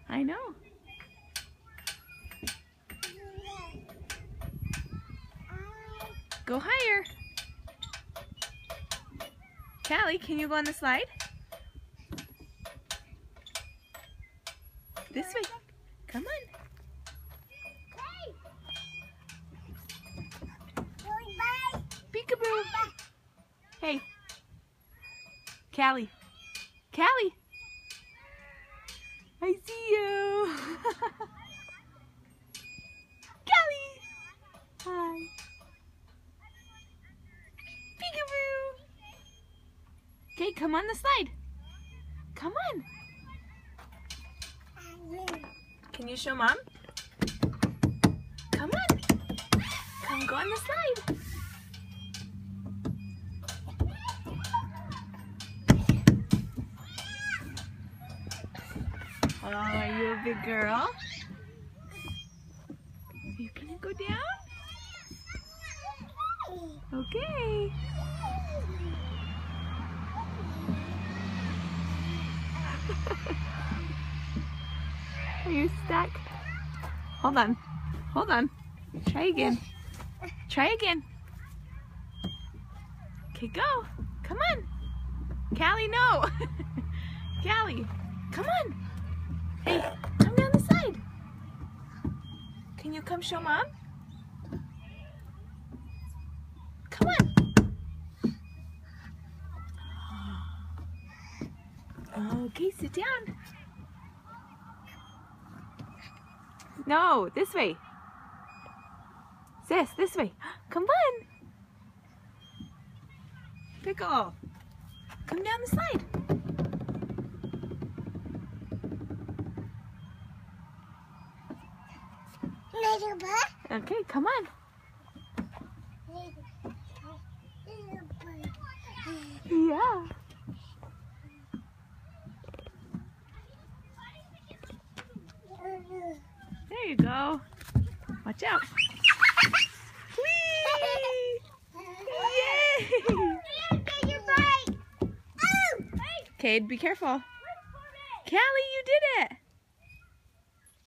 I know. Go higher. Callie, can you go on the slide? This way. Come on. Peekaboo. Hey. Callie. Callie. I see you. Callie. Hi. Peekaboo. Okay, come on the slide. Come on. Can you show Mom? Come on. Come go on the slide. Oh, are you a big girl? You can go down? Okay. Are you stuck? Hold on. Hold on. Try again. Try again. Okay, go. Come on. Callie, no. Callie, come on. Hey, come down the side. Can you come show Mom? Come on. Okay, sit down. No, this way. Sis, this way. Come on. Pickle. Come down the slide. Okay, come on. Yeah. There you go. Watch out. Whee! Yay! Cade, be careful. Callie, you did it.